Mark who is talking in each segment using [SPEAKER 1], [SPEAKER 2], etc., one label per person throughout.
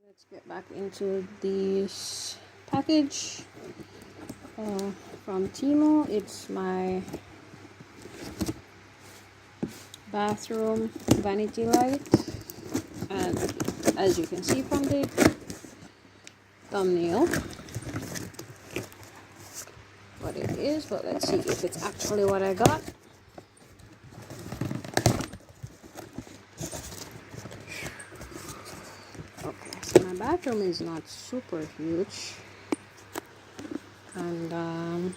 [SPEAKER 1] Let's get back into this package from TEMU. It's my bathroom vanity light, and as you can see from the thumbnail what it is, but let's see if it's actually what I got. Okay, so my bathroom is not super huge, and I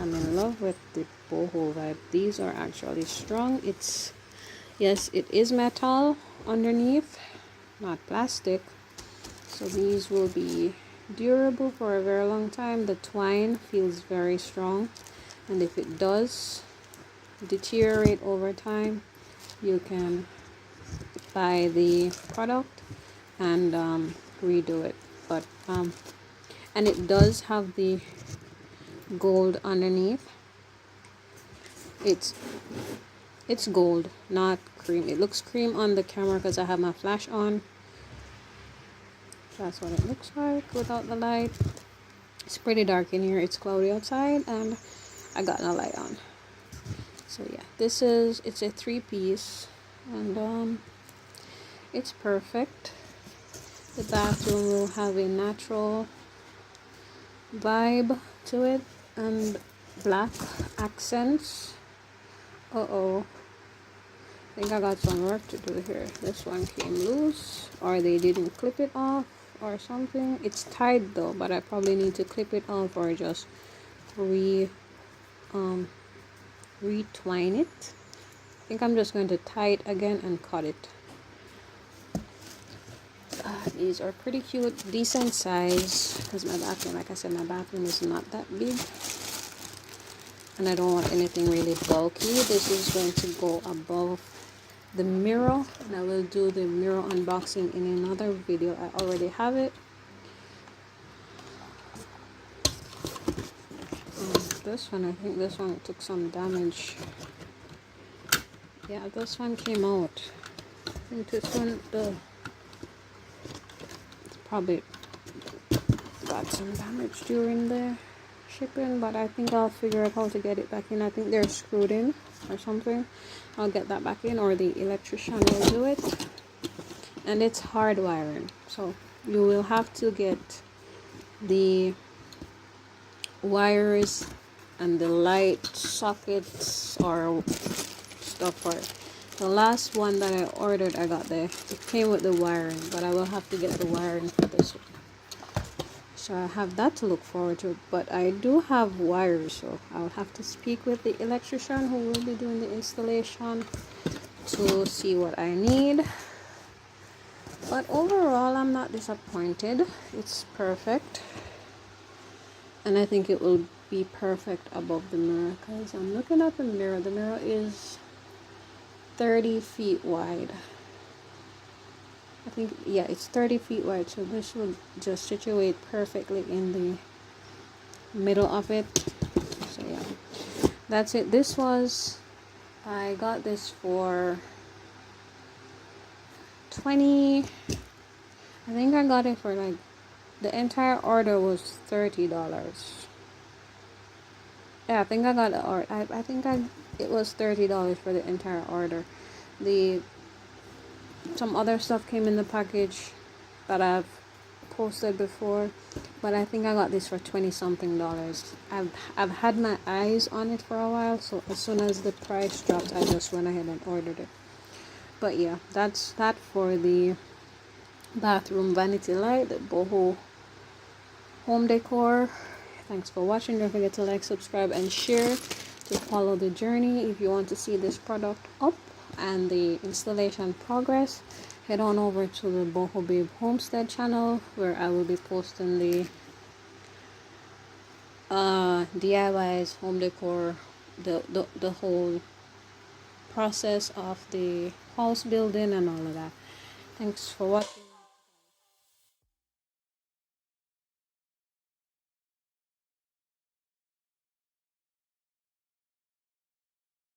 [SPEAKER 1] am in love with the Boho vibe. These are actually strong. Yes, it is metal underneath, not plastic, so these will be durable for a very long time. The twine feels very strong, and if it does deteriorate over time, you can buy the product and redo it. But and it does have the gold underneath. It's gold, not cream. It looks cream on the camera because I have my flash on. That's what it looks like without the light. It's pretty dark in here. It's cloudy outside and I got no light on. So yeah, it's a 3-piece, and it's perfect. The bathroom will have a natural vibe to it and black accents. I think I got some work to do here. This one came loose, or they didn't clip it off or something. It's tied though, but I probably need to clip it off or just retwine it. I think I'm just going to tie it again and cut it. These are pretty cute, decent size, because my bathroom, like I said, my bathroom is not that big, and I don't want anything really bulky. This is going to go above the mirror, and I will do the mirror unboxing in another video. I already have it. This one, I think this one took some damage. Yeah, this one came out. I think this one, it's probably got some damage during the shipping, but I think I'll figure out how to get it back in. I think they're screwed in or something. I'll get that back in, or the electrician will do it. And it's hard wiring, so you will have to get the wires and the light sockets or stuff for it. The last one that I ordered, it came with the wiring, but I will have to get the wiring for this one. So I have that to look forward to, but I do have wires, so I'll have to speak with the electrician who will be doing the installation to see what I need. But overall, I'm not disappointed. It's perfect, and I think it will be perfect above the mirror, because I'm looking at the mirror. The mirror is 30 feet wide. I think, yeah, it's 30 feet wide, so this will just situate perfectly in the middle of it. So yeah, that's it. I got this for 20, I think I got it for like, the entire order was $30. Yeah, I think I got it, or I think it was $30 for the entire order. Some other stuff came in the package that I've posted before, but I think I got this for $20-something. I've had my eyes on it for a while, so as soon as the price dropped, I just went ahead and ordered it. But yeah, that's that for the bathroom vanity light, the Boho home decor. Thanks for watching. Don't forget to like, subscribe, and share to follow the journey. If you want to see this product up and the installation progress, head on over to the Boho Babe Homestead channel, where I will be posting the DIYs, home decor, the whole process of the house building and all of that. Thanks for watching.